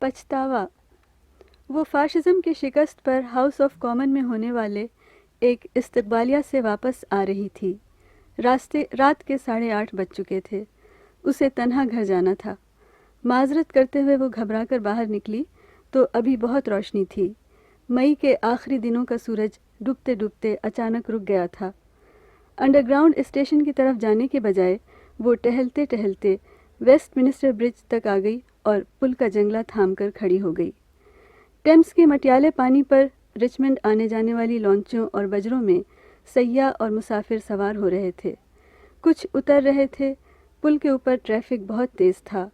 پچھتاوا۔ وہ فاشزم کی شکست پر ہاؤس آف کامن میں ہونے والے ایک استقبالیہ سے واپس آ رہی تھی۔ رات کے 8:30 بج چکے تھے۔ اسے تنہا گھر جانا تھا۔ معذرت کرتے ہوئے وہ گھبرا کر باہر نکلی تو ابھی بہت روشنی تھی۔ مئی کے آخری دنوں کا سورج ڈوبتے ڈوبتے اچانک رک گیا تھا۔ انڈر گراؤنڈ اسٹیشن کی طرف جانے کے بجائے وہ ٹہلتے ٹہلتے ویسٹ منسٹر برج تک آ گئی اور پل کا جنگلہ تھام کر کھڑی ہو گئی۔ ٹیمز کے مٹیالے پانی پر رچمنڈ آنے جانے والی لانچوں اور بجروں میں سیاح اور مسافر سوار ہو رہے تھے۔ کچھ اتر رہے تھے۔ پل کے اوپر ٹریفک بہت تیز تھا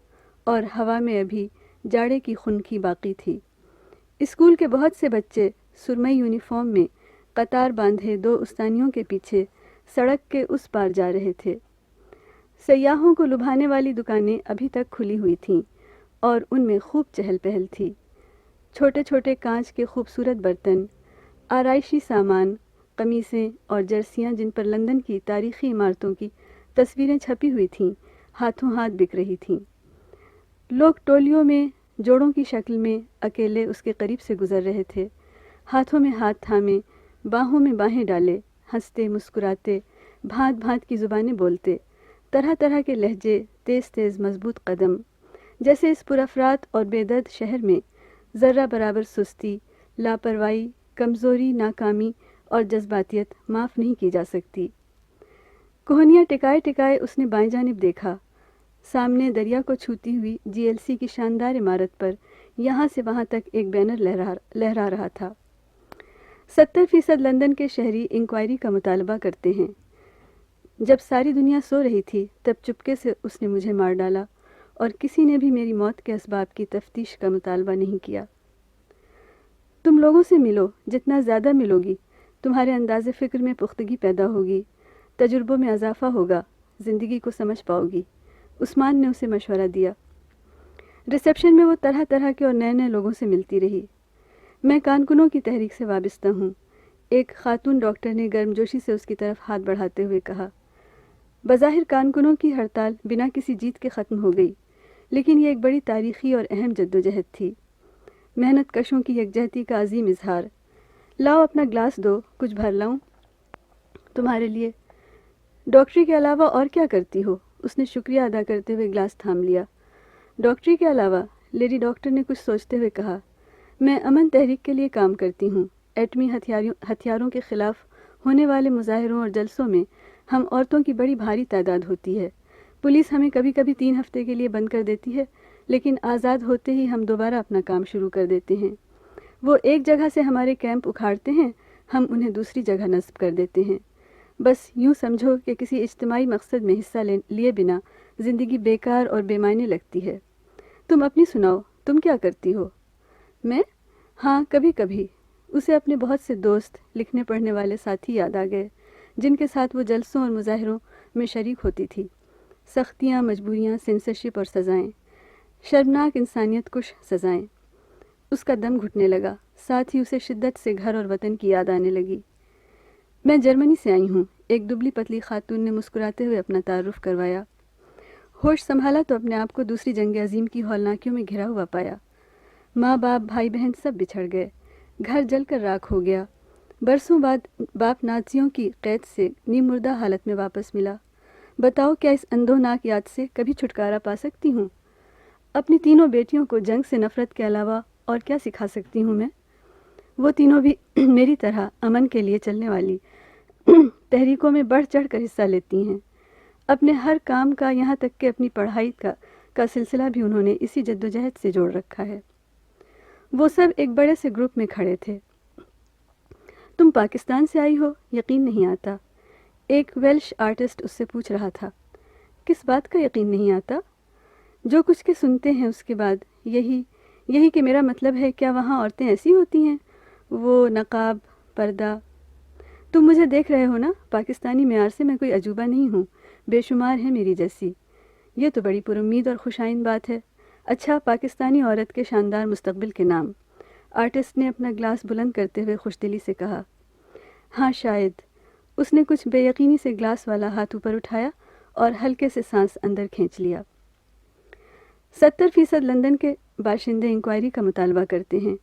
اور ہوا میں ابھی جاڑے کی خنکی باقی تھی۔ اسکول کے بہت سے بچے سرمئی یونیفارم میں قطار باندھے 2 استانیوں کے پیچھے سڑک کے اس پار جا رہے تھے۔ سیاحوں کو لبھانے والی دکانیں ابھی تک کھلی ہوئی تھیں اور ان میں خوب چہل پہل تھی۔ چھوٹے چھوٹے کانچ کے خوبصورت برتن، آرائشی سامان، قمیصیں اور جرسیاں جن پر لندن کی تاریخی عمارتوں کی تصویریں چھپی ہوئی تھیں، ہاتھوں ہاتھ بک رہی تھیں۔ لوگ ٹولیوں میں جوڑوں کی شکل میں اکیلے اس کے قریب سے گزر رہے تھے، ہاتھوں میں ہاتھ تھامے، باہوں میں باہیں ڈالے، ہنستے مسکراتے، بھانت بھانت کی زبانیں بولتے، طرح طرح کے لہجے، تیز تیز مضبوط قدم، جیسے اس پرافراد اور بے درد شہر میں ذرہ برابر سستی، لاپرواہی، کمزوری، ناکامی اور جذباتیت معاف نہیں کی جا سکتی۔ کوہنیاں ٹکائے ٹکائے اس نے بائیں جانب دیکھا۔ سامنے دریا کو چھوتی ہوئی GLC کی شاندار عمارت پر یہاں سے وہاں تک ایک بینر لہرا رہا تھا۔ 70% لندن کے شہری انکوائری کا مطالبہ کرتے ہیں۔ جب ساری دنیا سو رہی تھی تب چپکے سے اس نے مجھے مار ڈالا اور کسی نے بھی میری موت کے اسباب کی تفتیش کا مطالبہ نہیں کیا۔ تم لوگوں سے ملو، جتنا زیادہ ملو گی تمہارے انداز فکر میں پختگی پیدا ہوگی، تجربوں میں اضافہ ہوگا، زندگی کو سمجھ پاؤ گی، عثمان نے اسے مشورہ دیا۔ ریسیپشن میں وہ طرح طرح کے اور نئے نئے لوگوں سے ملتی رہی۔ میں کانکنوں کی تحریک سے وابستہ ہوں، ایک خاتون ڈاکٹر نے گرمجوشی سے اس کی طرف ہاتھ بڑھاتے ہوئے کہا۔ بظاہر کانکنوں کی ہڑتال بنا کسی جیت کے ختم ہو گئی، لیکن یہ ایک بڑی تاریخی اور اہم جدوجہد تھی، محنت کشوں کی یکجہتی کا عظیم اظہار۔ لاؤ اپنا گلاس دو، کچھ بھر لاؤں تمہارے لیے۔ ڈاکٹری کے علاوہ اور کیا کرتی ہو؟ اس نے شکریہ ادا کرتے ہوئے گلاس تھام لیا۔ ڈاکٹری کے علاوہ، لیڈی ڈاکٹر نے کچھ سوچتے ہوئے کہا، میں امن تحریک کے لیے کام کرتی ہوں۔ ایٹمی ہتھیاروں کے خلاف ہونے والے مظاہروں اور جلسوں میں ہم عورتوں کی بڑی بھاری تعداد ہوتی ہے۔ پولیس ہمیں کبھی کبھی 3 ہفتے کے لیے بند کر دیتی ہے، لیکن آزاد ہوتے ہی ہم دوبارہ اپنا کام شروع کر دیتے ہیں۔ وہ ایک جگہ سے ہمارے کیمپ اکھاڑتے ہیں، ہم انہیں دوسری جگہ نصب کر دیتے ہیں۔ بس یوں سمجھو کہ کسی اجتماعی مقصد میں حصہ لیے بنا زندگی بیکار اور بے معنی لگتی ہے۔ تم اپنی سناؤ، تم کیا کرتی ہو؟ میں؟ ہاں، کبھی کبھی۔ اسے اپنے بہت سے دوست، لکھنے پڑھنے والے ساتھی یاد آ گئے، جن کے ساتھ وہ جلسوں اور مظاہروں میں شریک ہوتی تھی۔ سختیاں، مجبوریاں، سینسرشپ اور سزائیں، شرمناک انسانیت کش سزائیں۔ اس کا دم گھٹنے لگا، ساتھ ہی اسے شدت سے گھر اور وطن کی یاد آنے لگی۔ میں جرمنی سے آئی ہوں، ایک دبلی پتلی خاتون نے مسکراتے ہوئے اپنا تعارف کروایا۔ ہوش سنبھالا تو اپنے آپ کو دوسری جنگ عظیم کی ہولناکیوں میں گھرا ہوا پایا۔ ماں باپ، بھائی بہن سب بچھڑ گئے، گھر جل کر راکھ ہو گیا۔ برسوں بعد باپ نازیوں کی قید سے نیم مردہ حالت میں واپس ملا۔ بتاؤ کیا اس اندھوناک یاد سے کبھی چھٹکارا پا سکتی ہوں؟ اپنی تینوں بیٹیوں کو جنگ سے نفرت کے علاوہ اور کیا سکھا سکتی ہوں میں؟ وہ تینوں بھی میری طرح امن کے لیے چلنے والی تحریکوں میں بڑھ چڑھ کر حصہ لیتی ہیں۔ اپنے ہر کام کا، یہاں تک کہ اپنی پڑھائی کا سلسلہ بھی انہوں نے اسی جدوجہد سے جوڑ رکھا ہے۔ وہ سب ایک بڑے سے گروپ میں کھڑے تھے۔ تم پاکستان سے آئی ہو؟ یقین نہیں آتا، ایک ویلش آرٹسٹ اس سے پوچھ رہا تھا۔ کس بات کا یقین نہیں آتا؟ جو کچھ کے سنتے ہیں اس کے بعد یہی کہ میرا مطلب ہے کیا وہاں عورتیں ایسی ہوتی ہیں؟ وہ نقاب، پردہ۔ تم مجھے دیکھ رہے ہو نا، پاکستانی معیار سے میں کوئی عجوبہ نہیں ہوں، بے شمار ہے میری جیسی۔ یہ تو بڑی پرامید اور خوشائند بات ہے۔ اچھا، پاکستانی عورت کے شاندار مستقبل کے نام۔ آرٹسٹ نے اپنا گلاس بلند کرتے ہوئے خوش دلی سے کہا۔ ہاں شاید۔ اس نے کچھ بے یقینی سے گلاس والا ہاتھ اوپر اٹھایا اور ہلکے سے سانس اندر کھینچ لیا۔ 70% لندن کے باشندے انکوائری کا مطالبہ کرتے ہیں۔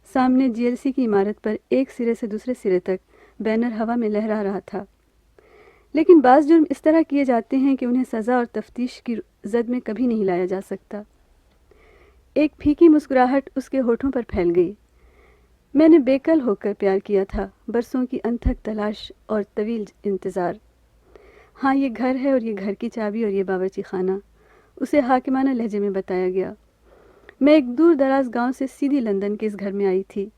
سامنے GLC کی عمارت پر ایک سرے سے دوسرے سرے تک بینر ہوا میں لہرا رہا تھا۔ لیکن بعض جرم اس طرح کیے جاتے ہیں کہ انہیں سزا اور تفتیش کی زد میں کبھی نہیں لایا جا سکتا۔ ایک پھیکی مسکراہٹ اس کے ہونٹوں پر پھیل گئی۔ میں نے بے کل ہو کر پیار کیا تھا، برسوں کی انتھک تلاش اور طویل انتظار۔ ہاں، یہ گھر ہے اور یہ گھر کی چابی اور یہ باورچی خانہ، اسے حاکمانہ لہجے میں بتایا گیا۔ میں ایک دور دراز گاؤں سے سیدھی لندن کے اس گھر میں آئی تھی۔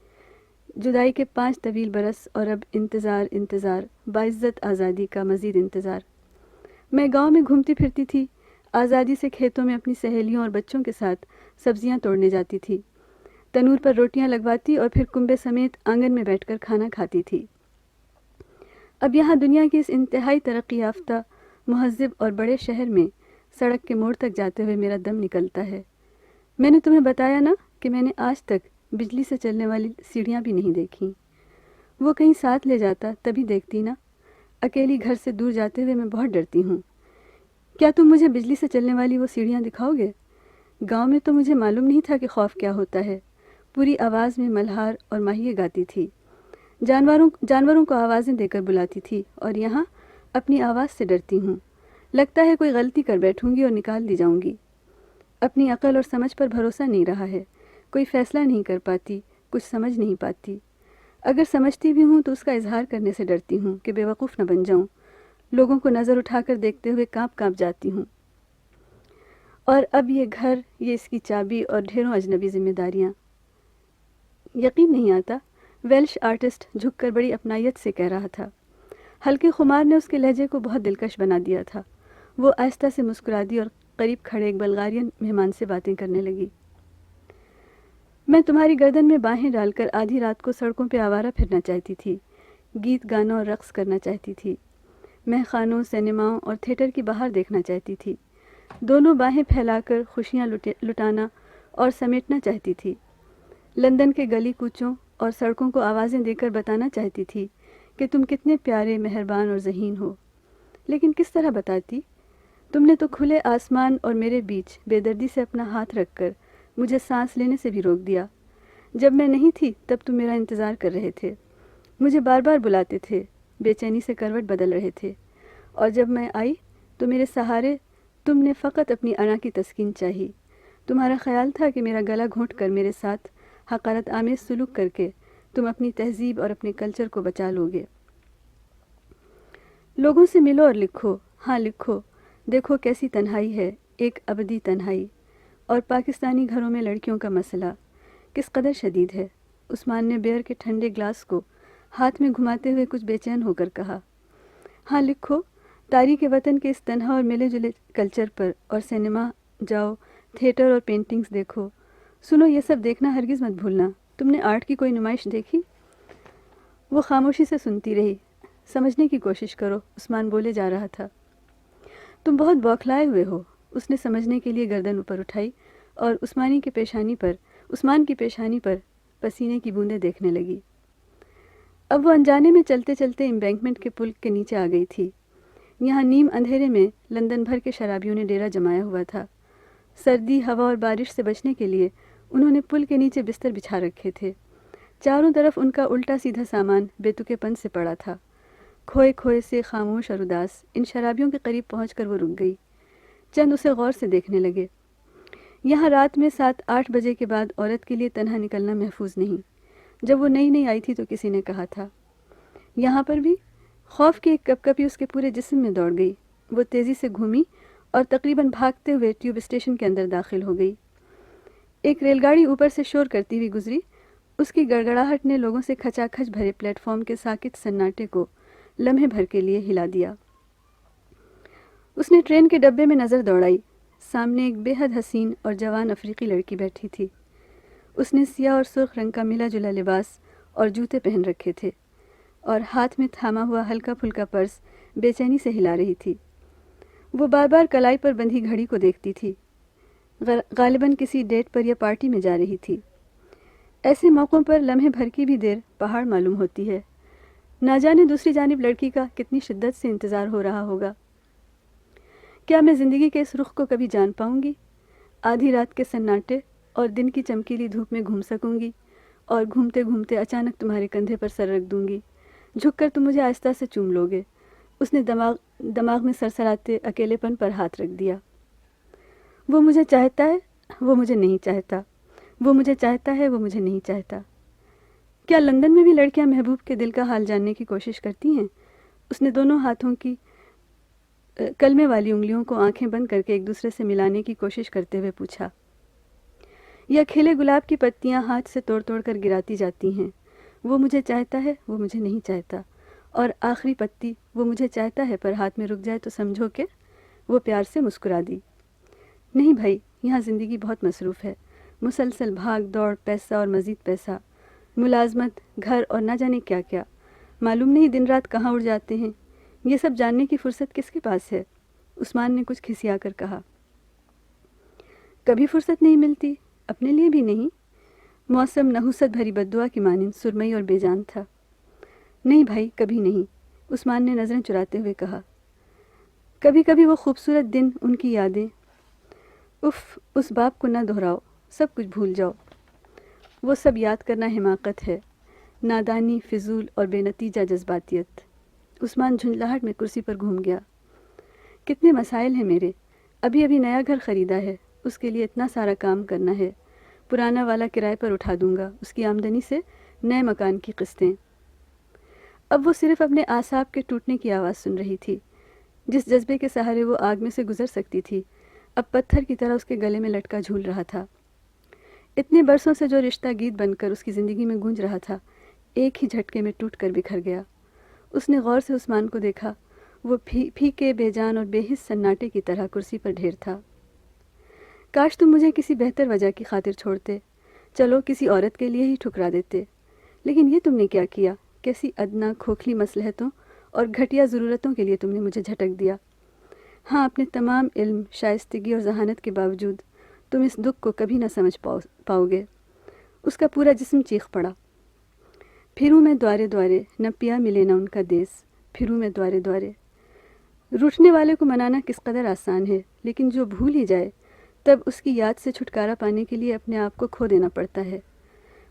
جدائی کے 5 طویل برس اور اب انتظار باعزت آزادی کا مزید انتظار۔ میں گاؤں میں گھومتی پھرتی تھی، آزادی سے کھیتوں میں اپنی سہیلیوں اور بچوں کے ساتھ سبزیاں توڑنے جاتی تھی، تنور پر روٹیاں لگواتی اور پھر کنبے سمیت آنگن میں بیٹھ کر کھانا کھاتی تھی۔ اب یہاں دنیا کے اس انتہائی ترقی یافتہ، مہذب اور بڑے شہر میں سڑک کے موڑ تک جاتے ہوئے میرا دم نکلتا ہے۔ میں نے تمہیں بتایا نا کہ میں نے آج تک بجلی سے چلنے والی سیڑھیاں بھی نہیں دیکھیں۔ وہ کہیں ساتھ لے جاتا تبھی دیکھتی نا۔ اکیلی گھر سے دور جاتے ہوئے میں بہت ڈرتی ہوں۔ کیا تم مجھے بجلی سے چلنے والی وہ سیڑھیاں دکھاؤ گے؟ گاؤں میں تو مجھے معلوم نہیں تھا کہ خوف کیا ہوتا ہے۔ پوری آواز میں ملہار اور ماہیے گاتی تھی، جانوروں کو آوازیں دے کر بلاتی تھی، اور یہاں اپنی آواز سے ڈرتی ہوں۔ لگتا ہے کوئی غلطی کر بیٹھوں گی اور نکال دی جاؤں گی۔ اپنی عقل اور سمجھ پر بھروسہ نہیں رہا ہے، کوئی فیصلہ نہیں کر پاتی، کچھ سمجھ نہیں پاتی۔ اگر سمجھتی بھی ہوں تو اس کا اظہار کرنے سے ڈرتی ہوں کہ بے وقوف نہ بن جاؤں۔ لوگوں کو نظر اٹھا کر دیکھتے ہوئے کانپ جاتی ہوں۔ اور اب یہ گھر، یہ اس کی چابی اور ڈھیروں اجنبی ذمہ داریاں۔ یقین نہیں آتا، ویلش آرٹسٹ جھک کر بڑی اپنائیت سے کہہ رہا تھا۔ ہلکے خمار نے اس کے لہجے کو بہت دلکش بنا دیا تھا۔ وہ آہستہ سے مسکرا دی اور قریب کھڑے ایک بلغارین مہمان سے باتیں کرنے لگی۔ میں تمہاری گردن میں باہیں ڈال کر آدھی رات کو سڑکوں پہ آوارہ پھرنا چاہتی تھی، گیت گانا اور رقص کرنا چاہتی تھی، مہ خانوں، سینماؤں اور تھیٹر کی بہار دیکھنا چاہتی تھی، دونوں باہیں پھیلا کر خوشیاں لٹانا اور سمیٹنا چاہتی تھی، لندن کے گلی کوچوں اور سڑکوں کو آوازیں دے کر بتانا چاہتی تھی کہ تم کتنے پیارے، مہربان اور ذہین ہو۔ لیکن کس طرح بتاتی؟ تم نے تو کھلے آسمان اور میرے بیچ بے دردی سے اپنا ہاتھ رکھ کر مجھے سانس لینے سے بھی روک دیا۔ جب میں نہیں تھی تب تم میرا انتظار کر رہے تھے، مجھے بار بار بلاتے تھے، بے چینی سے کروٹ بدل رہے تھے، اور جب میں آئی تو میرے سہارے تم نے فقط اپنی انا کی تسکین چاہی۔ تمہارا خیال تھا کہ میرا گلا گھونٹ کر میرے ساتھ حقارت آمیز سلوک کر کے تم اپنی تہذیب اور اپنے کلچر کو بچا لو گے۔ لوگوں سے ملو اور لکھو، ہاں لکھو، دیکھو کیسی تنہائی ہے، ایک ابدی تنہائی۔ اور پاکستانی گھروں میں لڑکیوں کا مسئلہ کس قدر شدید ہے۔ عثمان نے بیئر کے ٹھنڈے گلاس کو ہاتھ میں گھماتے ہوئے کچھ بے چین ہو کر کہا۔ ہاں لکھو، تاریخ وطن کے اس تنہا اور ملے جلے کلچر پر، اور سینما جاؤ، تھیٹر اور پینٹنگز دیکھو۔ سنو، یہ سب دیکھنا ہرگز مت بھولنا۔ تم نے آرٹ کی کوئی نمائش دیکھی؟ وہ خاموشی سے سنتی رہی۔ سمجھنے کی کوشش کرو، عثمان بولے جا رہا تھا۔ تم بہت بوکھلائے ہوئے ہو۔ اس نے سمجھنے کے لیے گردن اوپر اٹھائی اور عثمان کی پیشانی پر پسینے کی بوندیں دیکھنے لگی۔ اب وہ انجانے میں چلتے چلتے امبینکمنٹ کے پل کے نیچے آ گئی تھی۔ یہاں نیم اندھیرے میں لندن بھر کے شرابیوں نے ڈیرا جمایا ہوا تھا۔ سردی، ہوا اور بارش سے بچنے کے لیے انہوں نے پل کے نیچے بستر بچھا رکھے تھے۔ چاروں طرف ان کا الٹا سیدھا سامان بے تکے پن سے پڑا تھا۔ کھوئے سے، خاموش اور اداس، ان شرابیوں کے قریب پہنچ کر وہ رک گئی۔ چند اسے غور سے دیکھنے لگے۔ یہاں رات میں 7-8 بجے کے بعد عورت کے لیے تنہا نکلنا محفوظ نہیں۔ جب وہ نئی آئی تھی تو کسی نے کہا تھا۔ یہاں پر بھی خوف کی ایک کپکپی اس کے پورے جسم میں دوڑ گئی۔ وہ تیزی سے گھومی اور تقریباً بھاگتے ہوئے ٹیوب اسٹیشن کے اندر داخل ہو گئی۔ ایک ریل گاڑی اوپر سے شور کرتی ہوئی گزری۔ اس کی گڑگڑاہٹ نے لوگوں سے کھچا کھچ بھرے پلیٹ فارم کے ساکت سناٹے کو لمحے بھر کے لیے ہلا دیا۔ اس نے ٹرین کے ڈبے میں نظر دوڑائی۔ سامنے ایک بے حد حسین اور جوان افریقی لڑکی بیٹھی تھی۔ اس نے سیاہ اور سرخ رنگ کا ملا جلا لباس اور جوتے پہن رکھے تھے، اور ہاتھ میں تھاما ہوا ہلکا پھلکا پرس بے چینی سے ہلا رہی تھی۔ وہ بار بار کلائی پر بندھی گھڑی کو دیکھتی تھی، غالباً کسی ڈیٹ پر یا پارٹی میں جا رہی تھی۔ ایسے موقعوں پر لمحے بھر کی بھی دیر پہاڑ معلوم ہوتی ہے۔ نہ جانے دوسری جانب لڑکی کا کتنی شدت سے انتظار ہو رہا ہوگا۔ کیا میں زندگی کے اس رخ کو کبھی جان پاؤں گی؟ آدھی رات کے سناٹے، اور دن کی چمکیلی دھوپ میں گھوم سکوں گی، اور گھومتے گھومتے اچانک تمہارے کندھے پر سر رکھ دوں گی، جھک کر تم مجھے آہستہ سے چوم لو گے۔ اس نے دماغ میں سرسراتے اکیلے پن پر ہاتھ رکھ دیا۔ وہ مجھے چاہتا ہے، وہ مجھے نہیں چاہتا، وہ مجھے چاہتا ہے، وہ مجھے نہیں چاہتا۔ کیا لندن میں بھی لڑکیاں محبوب کے دل کا حال جاننے کی کوشش کرتی ہیں؟ اس نے دونوں ہاتھوں کی کلمے والی انگلیوں کو آنکھیں بند کر کے ایک دوسرے سے ملانے کی کوشش کرتے ہوئے پوچھا۔ یا کھلے گلاب کی پتیاں ہاتھ سے توڑ توڑ کر گراتی جاتی ہیں، وہ مجھے چاہتا ہے، وہ مجھے نہیں چاہتا، اور آخری پتی وہ مجھے چاہتا ہے پر ہاتھ میں رک جائے تو سمجھو کہ وہ پیار سے مسکرا دی۔ نہیں بھائی، یہاں زندگی بہت مصروف ہے، مسلسل بھاگ دوڑ، پیسہ اور مزید پیسہ، ملازمت، گھر اور نہ جانے کیا کیا، معلوم نہیں دن رات کہاں اڑ جاتے ہیں۔ یہ سب جاننے کی فرصت کس کے پاس ہے؟ عثمان نے کچھ کھسیا کر کہا۔ کبھی فرصت نہیں ملتی؟ اپنے لیے بھی نہیں؟ موسم نحوست بھری بددعا کی مانند سرمئی اور بے جان تھا۔ نہیں بھائی، کبھی نہیں، عثمان نے نظریں چراتے ہوئے کہا۔ کبھی کبھی وہ خوبصورت دن، ان کی یادیں، اس باپ کو نہ دہراؤ، سب کچھ بھول جاؤ۔ وہ سب یاد کرنا حماقت ہے، نادانی، فضول اور بے نتیجہ جذباتیت۔ عثمان جھنجھلاہٹ میں کرسی پر گھوم گیا۔ کتنے مسائل ہیں میرے، ابھی ابھی نیا گھر خریدا ہے، اس کے لیے اتنا سارا کام کرنا ہے، پرانا والا کرائے پر اٹھا دوں گا، اس کی آمدنی سے نئے مکان کی قسطیں۔ اب وہ صرف اپنے اعصاب کے ٹوٹنے کی آواز سن رہی تھی۔ جس جذبے کے سہارے وہ آگ میں سے گزر سکتی تھی، اب پتھر کی طرح اس کے گلے میں لٹکا جھول رہا تھا۔ اتنے برسوں سے جو رشتہ گیت بن کر اس کی زندگی میں گونج رہا تھا، ایک ہی جھٹکے میں ٹوٹ کر بکھر گیا۔ اس نے غور سے عثمان کو دیکھا، وہ پھیکے، بے جان اور بے حس سناٹے کی طرح کرسی پر ڈھیر تھا۔ کاش تم مجھے کسی بہتر وجہ کی خاطر چھوڑتے، چلو کسی عورت کے لیے ہی ٹھکرا دیتے، لیکن یہ تم نے کیا کیا؟ کیسی ادنا کھوکھلی مصلحتوں اور گھٹیا ضرورتوں کے لیے تم نے مجھے جھٹک دیا۔ ہاں، اپنے تمام علم، شائستگی اور ذہانت کے باوجود تم اس دکھ کو کبھی نہ سمجھ پاؤ گے۔ اس کا پورا جسم چیخ پڑا۔ پھروں میں دوارے دوارے، نہ پیا ملے نہ ان کا دیس، پھروں میں دوارے دوارے۔ روٹھنے والے کو منانا کس قدر آسان ہے، لیکن جو بھول ہی جائے تب اس کی یاد سے چھٹکارا پانے کے لیے اپنے آپ کو کھو دینا پڑتا ہے،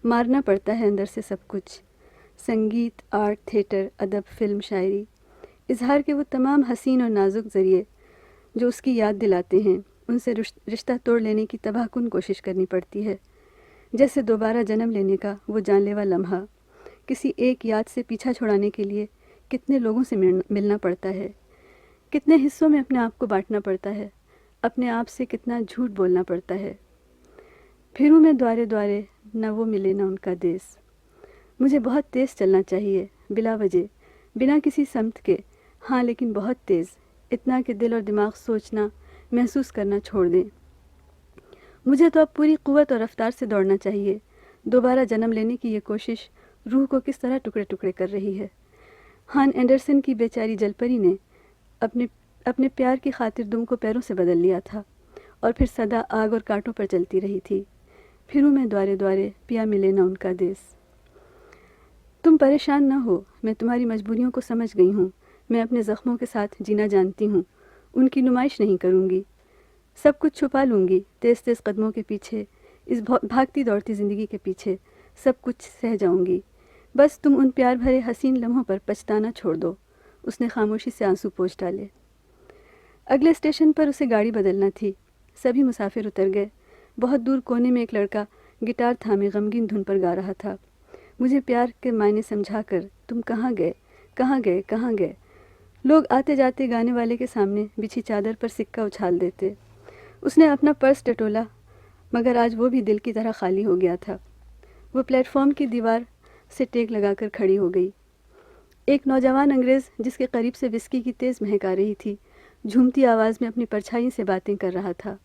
مارنا پڑتا ہے اندر سے سب کچھ، سنگیت، آرٹ، تھیٹر، ادب، فلم، شاعری، اظہار کے وہ تمام حسین اور نازک ذریعے جو اس کی یاد دلاتے ہیں، ان سے رشتہ توڑ لینے کی تباہ کن کوشش کرنی پڑتی ہے، جیسے دوبارہ جنم لینے کا وہ جان لیوا لمحہ۔ کسی ایک یاد سے پیچھا چھڑانے کے لیے کتنے لوگوں سے ملنا پڑتا ہے، کتنے حصوں میں اپنے آپ کو بانٹنا پڑتا ہے، اپنے آپ سے کتنا جھوٹ بولنا پڑتا ہے۔ پھروں میں دوارے دوارے، نہ وہ ملے نہ ان کا دیس۔ مجھے بہت تیز چلنا چاہیے، بلا وجہ، بنا کسی سمت کے، ہاں لیکن بہت تیز، اتنا کہ دل اور دماغ سوچنا، محسوس کرنا چھوڑ دیں۔ مجھے تو اب پوری قوت اور رفتار سے دوڑنا چاہیے۔ دوبارہ جنم لینے کی یہ کوشش روح کو کس طرح ٹکڑے ٹکڑے کر رہی ہے۔ ہان اینڈرسن کی بیچاری جل پری نے اپنے پیار کی خاطر دم کو پیروں سے بدل لیا تھا، اور پھر صدا آگ اور کانٹوں پر چلتی رہی تھی۔ پھروں میں دوارے دوارے، پیا ملے نہ ان کا دیس۔ تم پریشان نہ ہو، میں تمہاری مجبوریوں کو سمجھ گئی ہوں، میں اپنے زخموں کے ساتھ جینا جانتی ہوں، ان کی نمائش نہیں کروں گی، سب کچھ چھپا لوں گی، تیز تیز قدموں کے پیچھے، اس بھاگتی دوڑتی زندگی کے پیچھے، سب کچھ سہ جاؤں گی، بس تم ان پیار بھرے حسین لمحوں پر پچھتانا چھوڑ دو۔ اس نے خاموشی سے آنسو پوچھ ڈالے۔ اگلے اسٹیشن پر اسے گاڑی بدلنا تھی، سبھی مسافر اتر گئے۔ بہت دور کونے میں ایک لڑکا گٹار تھامے غمگین دھن پر گا رہا تھا، مجھے پیار کے معنی سمجھا کر تم کہاں گئے، کہاں گئے، کہاں گئے۔ لوگ آتے جاتے گانے والے کے سامنے بچھی چادر پر سکہ اچھال دیتے۔ اس نے اپنا پرس ٹٹولا، مگر آج وہ بھی دل کی طرح خالی ہو گیا تھا۔ وہ پلیٹ فارم کی دیوار سے ٹیک لگا کر کھڑی ہو گئی۔ ایک نوجوان انگریز جس کے قریب سے وسکی کی تیز مہک آ رہی تھی، جھومتی آواز میں اپنی پرچھائی سے باتیں کر رہا تھا۔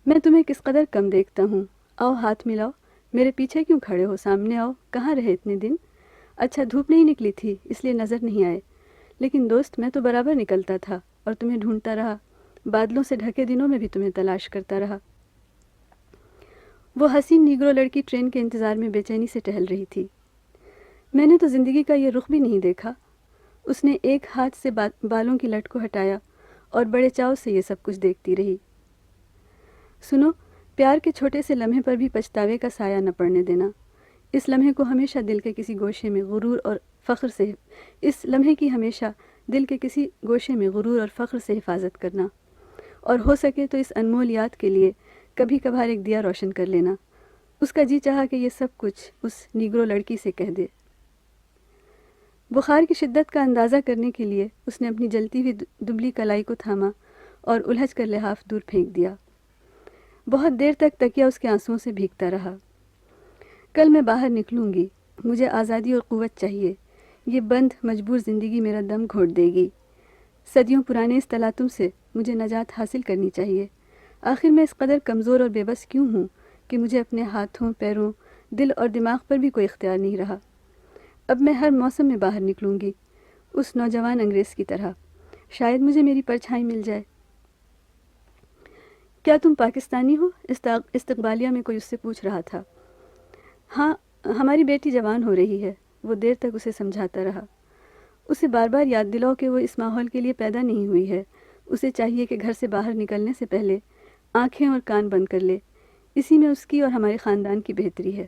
میں تمہیں کس قدر کم دیکھتا ہوں، آؤ ہاتھ ملاؤ، میرے پیچھے کیوں کھڑے ہو، سامنے آؤ، کہاں رہے اتنے دن؟ اچھا دھوپ نہیں نکلی تھی اس لیے نظر نہیں آئے، لیکن دوست میں تو برابر نکلتا تھا اور تمہیں ڈھونڈتا رہا، بادلوں سے ڈھکے دنوں میں بھی تمہیں تلاش کرتا رہا۔ وہ حسین نیگرو لڑکی ٹرین کے انتظار میں بے چینی سے ٹہل رہی تھی۔ میں نے تو زندگی کا یہ رخ بھی نہیں دیکھا۔ اس نے ایک ہاتھ سے بالوں کی لٹ کو ہٹایا اور بڑے چاؤ سے یہ سب کچھ دیکھتی رہی۔ سنو، پیار کے چھوٹے سے لمحے پر بھی پچھتاوے کا سایہ نہ پڑنے دینا، اس لمحے کو ہمیشہ دل کے کسی گوشے میں غرور اور فخر سے اس لمحے کی ہمیشہ دل کے کسی گوشے میں غرور اور فخر سے حفاظت کرنا، اور ہو سکے تو اس انمول یاد کے لیے کبھی کبھار ایک دیا روشن کر لینا۔ اس کا جی چاہا کہ یہ سب کچھ اس نیگرو لڑکی سے کہہ دے۔ بخار کی شدت کا اندازہ کرنے کے لیے اس نے اپنی جلتی ہوئی دبلی کلائی کو تھاما اور الجھ کر لحاف دور پھینک دیا۔ بہت دیر تک تکیہ اس کے آنسوؤں سے بھیگتا رہا۔ کل میں باہر نکلوں گی، مجھے آزادی اور قوت چاہیے، یہ بند مجبور زندگی میرا دم گھوٹ دے گی۔ صدیوں پرانے اس تلاطم سے مجھے نجات حاصل کرنی چاہیے۔ آخر میں اس قدر کمزور اور بے بس کیوں ہوں کہ مجھے اپنے ہاتھوں، پیروں، دل اور دماغ پر بھی کوئی اختیار نہیں رہا۔ اب میں ہر موسم میں باہر نکلوں گی، اس نوجوان انگریز کی طرح، شاید مجھے میری پرچھائی مل جائے۔ کیا تم پاکستانی ہو؟ استقبالیہ میں کوئی اس سے پوچھ رہا تھا۔ ہاں، ہماری بیٹی جوان ہو رہی ہے، وہ دیر تک اسے سمجھاتا رہا۔ اسے بار بار یاد دلاؤ کہ وہ اس ماحول کے لیے پیدا نہیں ہوئی ہے، اسے چاہیے کہ گھر سے باہر نکلنے سے پہلے آنکھیں اور کان بند کر لے، اسی میں اس کی اور ہمارے خاندان کی بہتری ہے۔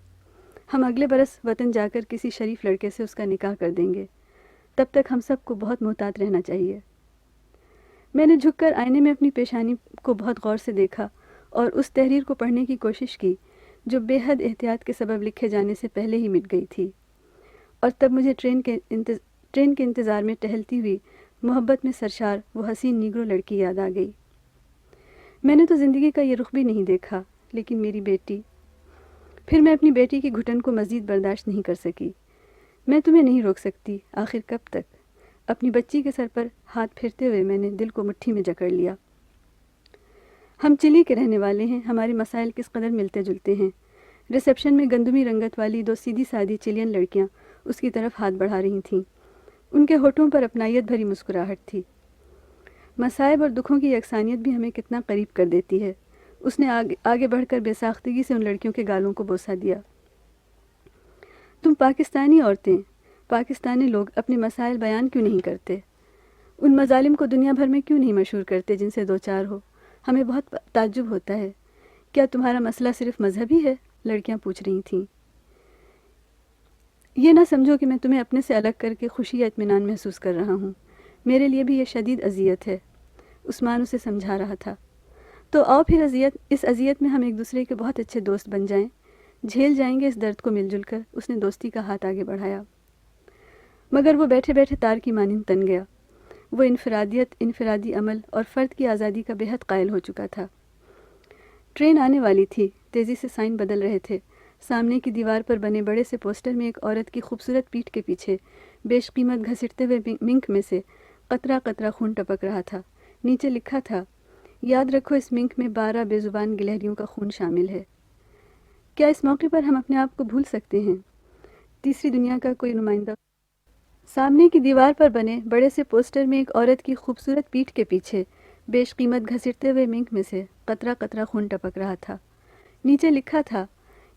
ہم اگلے برس وطن جا کر کسی شریف لڑکے سے اس کا نکاح کر دیں گے، تب تک ہم سب کو بہت محتاط رہنا چاہیے۔ میں نے جھک کر آئینے میں اپنی پیشانی کو بہت غور سے دیکھا اور اس تحریر کو پڑھنے کی کوشش کی جو بے حد احتیاط کے سبب لکھے جانے سے پہلے ہی مٹ گئی تھی، اور تب مجھے ٹرین کے انتظار میں ٹہلتی ہوئی محبت میں سرشار وہ حسین نیگرو لڑکی یاد آ گئی۔ میں نے تو زندگی کا یہ رخ بھی نہیں دیکھا، لیکن میری بیٹی۔ پھر میں اپنی بیٹی کی گھٹن کو مزید برداشت نہیں کر سکی۔ میں تمہیں نہیں روک سکتی، آخر کب تک؟ اپنی بچی کے سر پر ہاتھ پھیرتے ہوئے میں نے دل کو مٹھی میں جکڑ لیا۔ ہم چلی کے رہنے والے ہیں، ہمارے مسائل کس قدر ملتے جلتے ہیں۔ ریسیپشن میں گندمی رنگت والی دو سیدھی سادھی چلین لڑکیاں اس کی طرف ہاتھ بڑھا رہی تھیں، ان کے ہونٹوں پر اپنائیت بھری مسکراہٹ تھی۔ مصائب اور دکھوں کی یکسانیت بھی ہمیں کتنا قریب کر دیتی ہے۔ اس نے آگے بڑھ کر بے ساختگی سے ان لڑکیوں کے گالوں کو بوسہ دیا۔ تم پاکستانی عورتیں، پاکستانی لوگ اپنے مسائل بیان کیوں نہیں کرتے؟ ان مظالم کو دنیا بھر میں کیوں نہیں مشہور کرتے جن سے دو چار ہو؟ ہمیں بہت تعجب ہوتا ہے۔ کیا تمہارا مسئلہ صرف مذہبی ہے؟ لڑکیاں پوچھ رہی تھیں۔ یہ نہ سمجھو کہ میں تمہیں اپنے سے الگ کر کے خوشی یا اطمینان محسوس کر رہا ہوں، میرے لیے بھی یہ شدید اذیت ہے، عثمان اسے سمجھا رہا تھا۔ تو آؤ پھر اس اذیت میں ہم ایک دوسرے کے بہت اچھے دوست بن جائیں، جھیل جائیں گے اس درد کو مل جل کر۔ اس نے دوستی کا ہاتھ آگے بڑھایا، مگر وہ بیٹھے بیٹھے تار کی مانند تن گیا۔ وہ انفرادیت، انفرادی عمل اور فرد کی آزادی کا بے حد قائل ہو چکا تھا۔ ٹرین آنے والی تھی، تیزی سے سائن بدل رہے تھے۔ سامنے کی دیوار پر بنے بڑے سے پوسٹر میں ایک عورت کی خوبصورت پیٹھ کے پیچھے بیش قیمت گھسیٹتے ہوئے منک میں سے قطرہ قطرہ خون ٹپک رہا تھا۔ نیچے لکھا تھا، یاد رکھو اس منک میں 12 بے زبان گلہریوں کا خون شامل ہے۔ کیا اس موقع پر ہم اپنے آپ کو بھول سکتے ہیں؟ تیسری دنیا کا کوئی نمائندہ۔ سامنے کی دیوار پر بنے بڑے سے پوسٹر میں ایک عورت کی خوبصورت پیٹھ کے پیچھے بیش قیمت گھسیٹتے ہوئے منک میں سے قطرہ قطرہ خون ٹپک رہا تھا۔ نیچے لکھا تھا،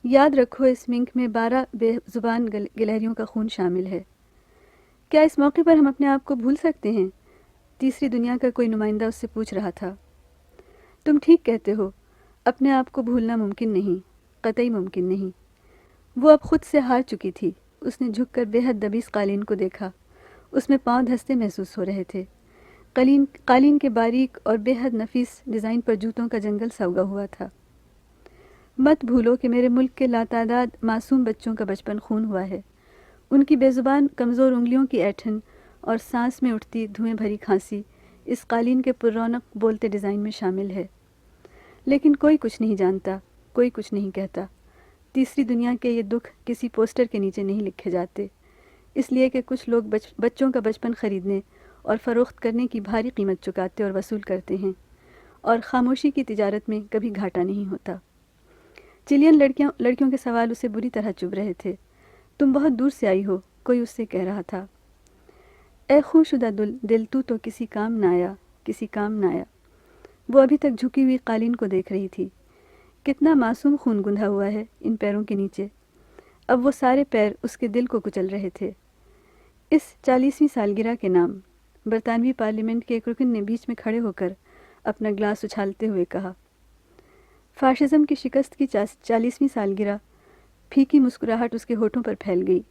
یاد رکھو اس منک میں 12 بے زبان گلہریوں کا خون شامل ہے۔ کیا اس موقع پر ہم اپنے آپ کو بھول سکتے ہیں؟ تیسری دنیا کا کوئی نمائندہ اس سے پوچھ رہا تھا۔ تم ٹھیک کہتے ہو، اپنے آپ کو بھولنا ممکن نہیں، قطعی ممکن نہیں۔ وہ اب خود سے ہار چکی تھی۔ اس نے جھک کر بے حد دبیس قالین کو دیکھا، اس میں پاؤں دھستے محسوس ہو رہے تھے۔ قالین کے باریک اور بے حد نفیس ڈیزائن پر جوتوں کا جنگل سا اگا ہوا تھا۔ مت بھولو کہ میرے ملک کے لاتعداد معصوم بچوں کا بچپن خون ہوا ہے، ان کی بے زبان کمزور انگلیوں کی ایٹھن اور سانس میں اٹھتی دھوئیں بھری کھانسی اس قالین کے پر رونق بولتے ڈیزائن میں شامل ہے۔ لیکن کوئی کچھ نہیں جانتا، کوئی کچھ نہیں کہتا۔ تیسری دنیا کے یہ دکھ کسی پوسٹر کے نیچے نہیں لکھے جاتے، اس لیے کہ کچھ لوگ بچوں کا بچپن خریدنے اور فروخت کرنے کی بھاری قیمت چکاتے اور وصول کرتے ہیں، اور خاموشی کی تجارت میں کبھی گھاٹا نہیں ہوتا۔ چلین لڑکیوں کے سوال اسے بری طرح چبھ رہے تھے۔ تم بہت دور سے آئی ہو، کوئی اس سے کہہ رہا تھا۔ اے خوں شدہ دل تو کسی کام نہ آیا، کسی کام نہ آیا۔ وہ ابھی تک جھکی ہوئی قالین کو دیکھ رہی تھی۔ کتنا معصوم خون گندھا ہوا ہے ان پیروں کے نیچے۔ اب وہ سارے پیر اس کے دل کو کچل رہے تھے۔ اس 40ویں سالگرہ کے نام، برطانوی پارلیمنٹ کے ایک رکن نے بیچ میں کھڑے ہو کر اپنا گلاس اچھالتے ہوئے کہا۔ فاشزم کی شکست کی 40ویں سالگرہ، پھیکی مسکراہٹ اس کے ہونٹوں پر پھیل گئی۔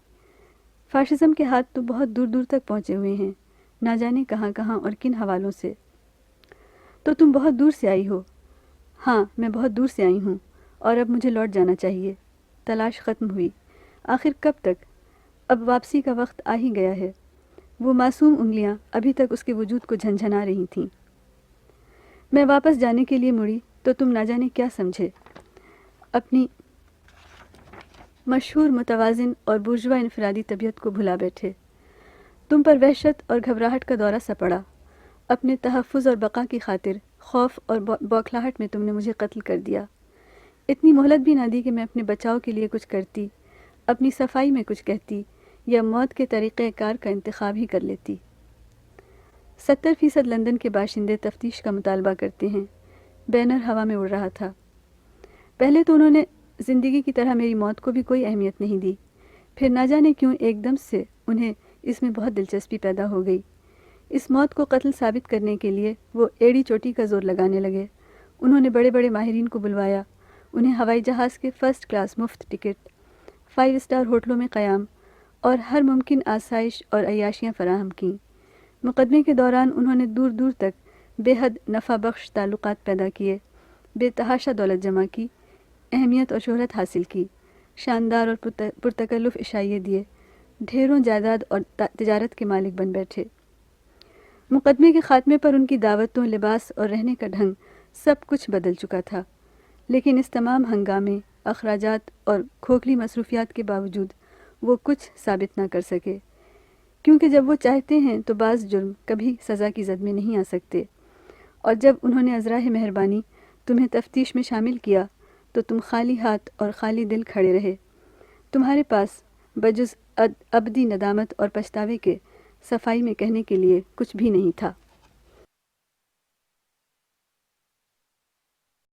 فاشزم کے ہاتھ تو بہت دور دور تک پہنچے ہوئے ہیں، نہ جانے کہاں کہاں اور کن حوالوں سے۔ تو تم بہت دور سے آئی ہو؟ ہاں، میں بہت دور سے آئی ہوں، اور اب مجھے لوٹ جانا چاہیے۔ تلاش ختم ہوئی۔ آخر کب تک؟ اب واپسی کا وقت آ ہی گیا ہے۔ وہ معصوم انگلیاں ابھی تک اس کے وجود کو جھنجھنا رہی تھیں۔ میں واپس جانے کے لیے مڑی تو تم نہ جانے کیا سمجھے، اپنی مشہور متوازن اور بورژوا انفرادی طبیعت کو بھلا بیٹھے۔ تم پر وحشت اور گھبراہٹ کا دورہ سا پڑا۔ اپنے تحفظ اور بقا کی خاطر خوف اور بوکھلاہٹ میں تم نے مجھے قتل کر دیا۔ اتنی مہلت بھی نہ دی کہ میں اپنے بچاؤ کے لیے کچھ کرتی، اپنی صفائی میں کچھ کہتی، یا موت کے طریقہ کار کا انتخاب ہی کر لیتی۔ 70% لندن کے باشندے تفتیش کا مطالبہ کرتے ہیں۔ بینر ہوا میں اڑ رہا تھا۔ پہلے تو انہوں نے زندگی کی طرح میری موت کو بھی کوئی اہمیت نہیں دی، پھر نہ جانے کیوں ایک دم سے انہیں اس میں بہت دلچسپی پیدا ہو گئی۔ اس موت کو قتل ثابت کرنے کے لیے وہ ایڑی چوٹی کا زور لگانے لگے۔ انہوں نے بڑے بڑے ماہرین کو بلوایا، انہیں ہوائی جہاز کے فرسٹ کلاس مفت ٹکٹ، 5 اسٹار ہوٹلوں میں قیام اور ہر ممکن آسائش اور عیاشیاں فراہم کیں۔ مقدمے کے دوران انہوں نے دور دور تک بے حد نفع بخش تعلقات پیدا کیے، بے تحاشا دولت جمع کی، اہمیت اور شہرت حاصل کی، شاندار اور پرتکلف عشائیے دیے، ڈھیروں جائیداد اور تجارت کے مالک بن بیٹھے۔ مقدمے کے خاتمے پر ان کی دعوتوں، لباس اور رہنے کا ڈھنگ سب کچھ بدل چکا تھا، لیکن اس تمام ہنگامے، اخراجات اور کھوکھلی مصروفیات کے باوجود وہ کچھ ثابت نہ کر سکے، کیونکہ جب وہ چاہتے ہیں تو بعض جرم کبھی سزا کی زد میں نہیں آ سکتے، اور جب انہوں نے عذرائے مہربانی تمہیں تفتیش میں شامل کیا تو تم خالی ہاتھ اور خالی دل کھڑے رہے۔ تمہارے پاس بجز ابدی ندامت اور پچھتاوے کے صفائی میں کہنے کے لیے کچھ بھی نہیں تھا۔